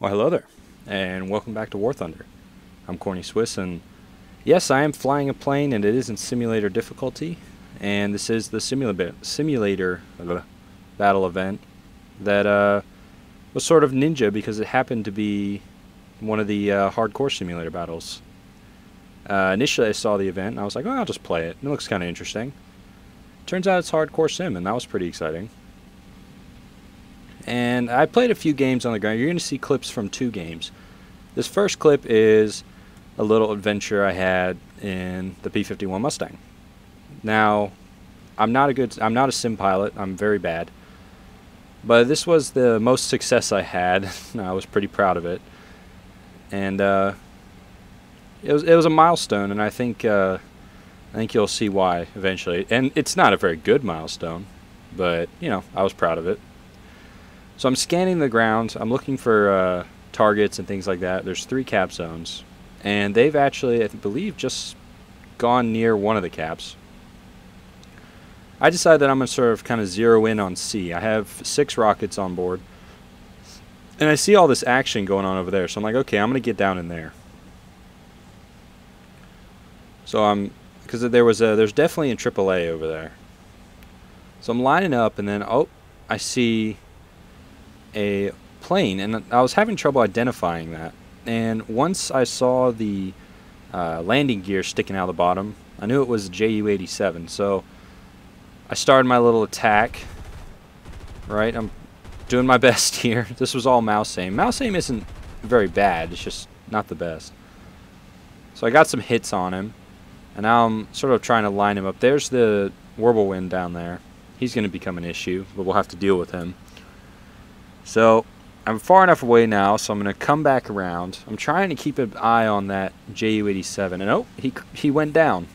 Well, hello there, and welcome back to War Thunder. I'm Corny Swiss, and yes, I am flying a plane, and it is in simulator difficulty. And this is the simulator battle event that was sort of ninja because it happened to be one of the hardcore simulator battles. Initially, I saw the event, and I was like, "Oh, I'll just play it. It looks kind of interesting." Turns out it's hardcore sim, and that was pretty exciting. And I played a few games on the ground. You're going to see clips from 2 games. This first clip is a little adventure I had in the P-51 Mustang. Now, I'm not a sim pilot. I'm very bad. But this was the most success I had. I was pretty proud of it. And it was a milestone, and I think you'll see why eventually. And it's not a very good milestone, but you know, I was proud of it. So I'm scanning the ground. I'm looking for targets and things like that. There's 3 cap zones, and they've actually, I believe, just gone near one of the caps. I decided that I'm going to sort of kind of zero in on C. I have 6 rockets on board, and I see all this action going on over there. So I'm like, okay, I'm going to get down in there. So because there's definitely a AAA over there. So I'm lining up, and then I see a plane, and I was having trouble identifying that. And once I saw the landing gear sticking out of the bottom, I knew it was a Ju-87. So I started my little attack. Right, I'm doing my best here. This was all mouse aim. Mouse aim isn't very bad. It's just not the best. So I got some hits on him, and now I'm sort of trying to line him up. There's the Whirlwind down there. He's going to become an issue, but we'll have to deal with him. So I'm far enough away now, so I'm going to come back around. I'm trying to keep an eye on that Ju-87, and he went down.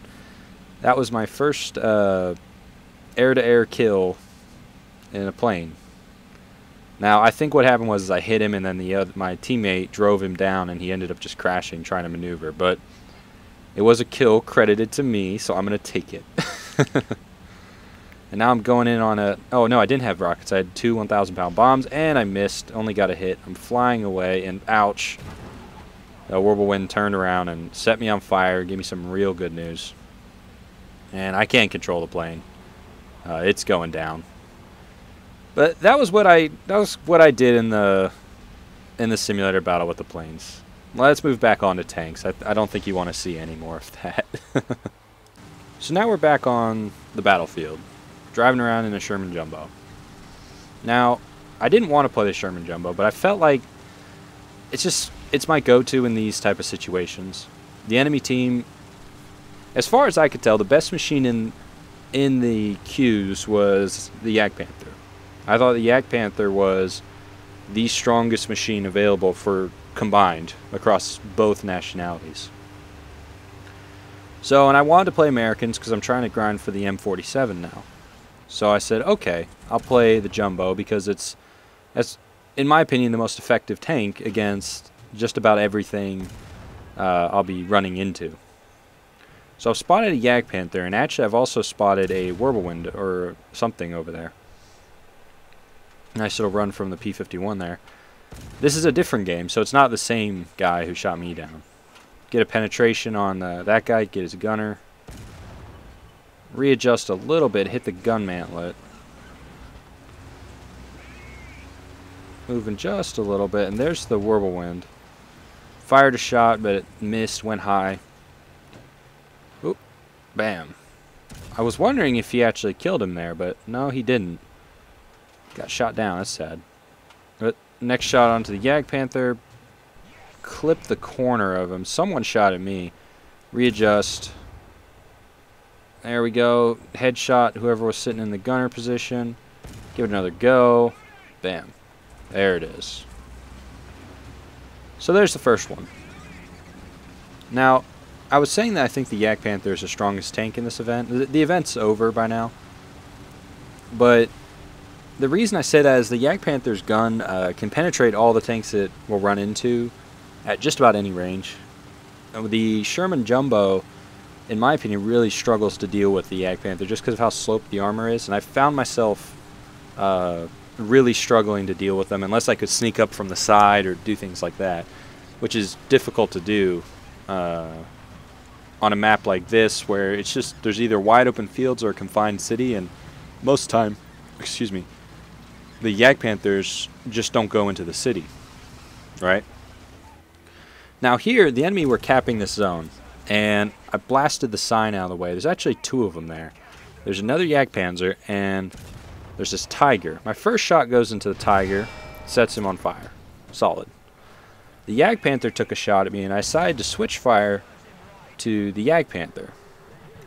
That was my first air-to-air kill in a plane. Now I think what happened was I hit him, and then my teammate drove him down, and he ended up just crashing trying to maneuver. But it was a kill credited to me, so I'm going to take it. And now I'm going in on a... Oh, no, I didn't have rockets. I had 2 1,000-pound bombs, and I missed. Only got a hit. I'm flying away, and ouch. The Whirlwind turned around and set me on fire. Gave me some real good news. And I can't control the plane. It's going down. But that was what I did in the simulator battle with the planes. Let's move back on to tanks. I don't think you want to see any more of that. So now we're back on the battlefield, driving around in a Sherman Jumbo. Now, I didn't want to play the Sherman Jumbo, but I felt like it's my go-to in these type of situations. The enemy team, as far as I could tell, the best machine in the queues was the Yak Panther. I thought the Yak Panther was the strongest machine available for combined across both nationalities. So, and I wanted to play Americans because I'm trying to grind for the M47 now. So I said, okay, I'll play the Jumbo because it's, in my opinion, the most effective tank against just about everything I'll be running into. So I've spotted a Yak Panther, and actually I've also spotted a Whirlwind or something over there. Nice little run from the P-51 there. This is a different game, so it's not the same guy who shot me down. Get a penetration on that guy, get his gunner. Readjust a little bit, hit the gun mantlet. Moving just a little bit, and there's the Whirlwind. Fired a shot, but it missed, went high. Oop, bam. I was wondering if he actually killed him there, but no, he didn't. Got shot down, that's sad. But next shot onto the Yak Panther. Clipped the corner of him. Someone shot at me. Readjust. There we go. Headshot whoever was sitting in the gunner position. Give it another go. Bam. There it is. So there's the first one. Now, I was saying that I think the Yak Panther is the strongest tank in this event. The event's over by now. But the reason I say that is the Yak Panther's gun can penetrate all the tanks it will run into at just about any range. The Sherman Jumbo, in my opinion, really struggles to deal with the Yak Panther just because of how sloped the armor is. And I found myself really struggling to deal with them unless I could sneak up from the side or do things like that, which is difficult to do on a map like this where it's just there's either wide open fields or a confined city, and most time, excuse me, the Jagdpanthers just don't go into the city, right? Now here, the enemy were capping this zone, and I blasted the sign out of the way. There's actually 2 of them there. There's another Jagdpanzer, and there's this Tiger. My first shot goes into the Tiger, sets him on fire. Solid. The Jagdpanther took a shot at me, and I decided to switch fire to the Jagdpanther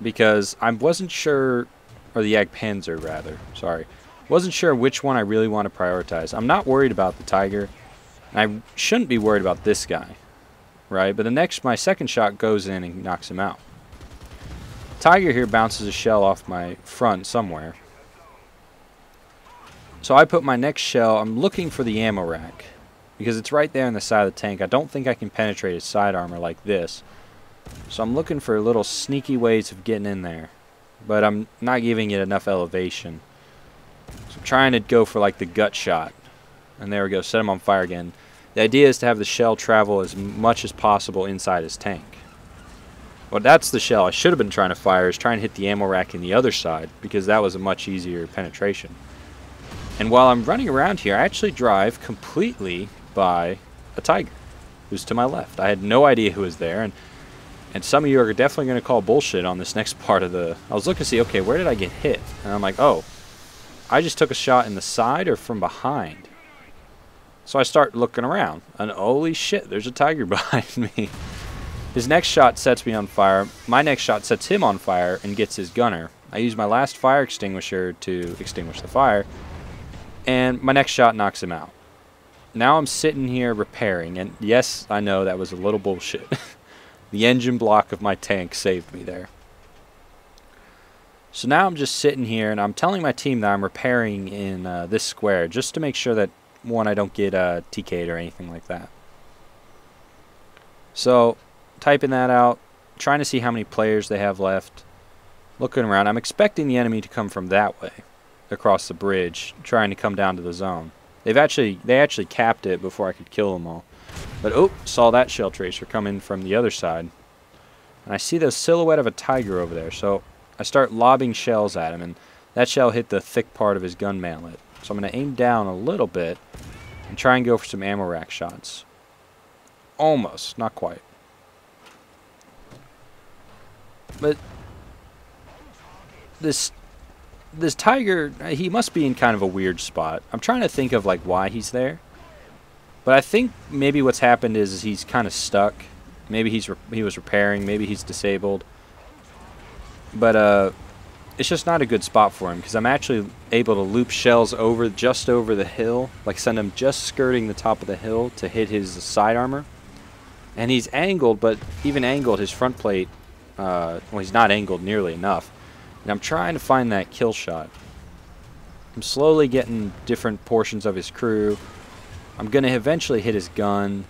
because I wasn't sure, or the Jagdpanzer rather, sorry. Wasn't sure which one I really want to prioritize. I'm not worried about the Tiger, and I shouldn't be worried about this guy, right? But my second shot goes in and knocks him out. Tiger here bounces a shell off my front somewhere. So I put my next shell, I'm looking for the ammo rack, because it's right there on the side of the tank. I don't think I can penetrate his side armor like this. So I'm looking for little sneaky ways of getting in there, but I'm not giving it enough elevation. So I'm trying to go for like the gut shot. And there we go, set him on fire again. The idea is to have the shell travel as much as possible inside his tank. Well, that's the shell I should have been trying to fire, is trying to hit the ammo rack in the other side, because that was a much easier penetration. And while I'm running around here, I actually drive completely by a Tiger who's to my left. I had no idea who was there, and some of you are definitely going to call bullshit on this next part of the... I was looking to see, okay, where did I get hit? And I'm like, oh, I just took a shot in the side or from behind. So I start looking around, and holy shit, there's a Tiger behind me. His next shot sets me on fire. My next shot sets him on fire and gets his gunner. I use my last fire extinguisher to extinguish the fire, and my next shot knocks him out. Now I'm sitting here repairing, and yes, I know that was a little bullshit. The engine block of my tank saved me there. So now I'm just sitting here, and I'm telling my team that I'm repairing in this square, just to make sure that, one, I don't get TK'd or anything like that. So, typing that out, trying to see how many players they have left, looking around. I'm expecting the enemy to come from that way, across the bridge, trying to come down to the zone. They actually capped it before I could kill them all. But oh, saw that shell tracer come in from the other side. And I see the silhouette of a Tiger over there, so I start lobbing shells at him, and that shell hit the thick part of his gun mantlet. So I'm going to aim down a little bit and try and go for some ammo rack shots. Almost, not quite. But this Tiger, he must be in kind of a weird spot. I'm trying to think of like why he's there. But I think maybe what's happened is he's kind of stuck. Maybe he was repairing, maybe he's disabled. But it's just not a good spot for him, because I'm actually able to loop shells just over the hill, like send them just skirting the top of the hill to hit his side armor. And he's angled, but even angled, his front plate, well, he's not angled nearly enough. And I'm trying to find that kill shot. I'm slowly getting different portions of his crew. I'm going to eventually hit his gun.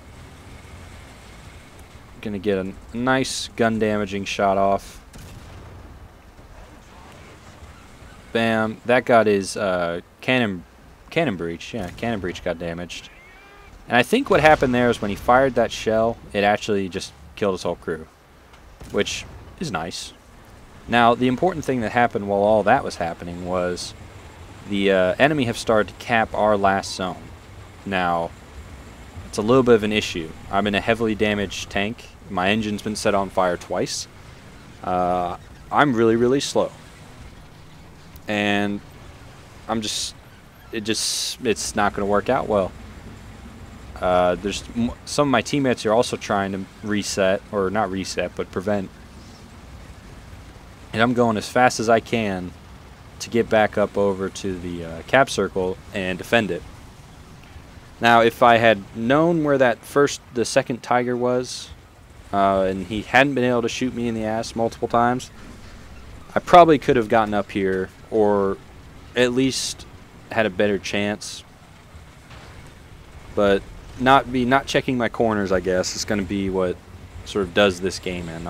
Going to get a nice gun damaging shot off. Bam. That got his cannon breech. Yeah, cannon breech got damaged. And I think what happened there is when he fired that shell, it actually just killed his whole crew, which is nice. Now, the important thing that happened while all that was happening was the enemy have started to cap our last zone. Now, it's a little bit of an issue. I'm in a heavily damaged tank. My engine's been set on fire twice. I'm really, really slow. And it's not going to work out well. There's some of my teammates are also trying to reset, or not reset, but prevent. And I'm going as fast as I can to get back up over to the cap circle and defend it. Now, if I had known where the second Tiger was, and he hadn't been able to shoot me in the ass multiple times, I probably could have gotten up here, or at least had a better chance. But not checking my corners, I guess, is going to be what sort of does this game in.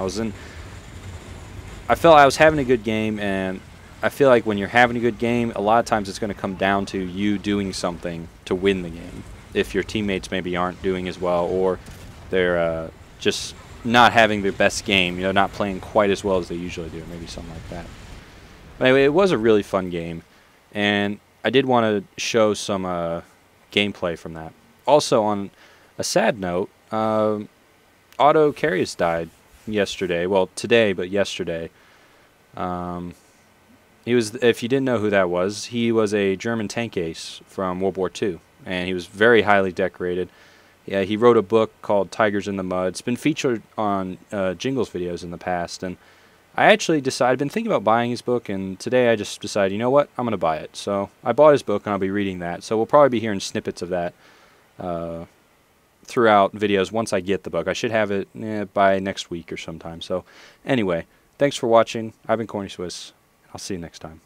I felt I was having a good game, and I feel like when you're having a good game, a lot of times it's going to come down to you doing something to win the game. If your teammates maybe aren't doing as well, or they're just not having their best game, you know, not playing quite as well as they usually do, maybe something like that. But anyway, it was a really fun game, and I did want to show some gameplay from that. Also, on a sad note, Otto Carius died yesterday. Well, today, but yesterday. He was, if you didn't know who that was, he was a German tank ace from World War II, and he was very highly decorated. Yeah, he wrote a book called Tigers in the Mud. It's been featured on Jingles videos in the past, and I actually decided, I've been thinking about buying his book, and today I just decided, you know what, I'm going to buy it. So I bought his book, and I'll be reading that. So we'll probably be hearing snippets of that throughout videos once I get the book. I should have it by next week or sometime. So anyway, thanks for watching. I've been Corny Swiss. I'll see you next time.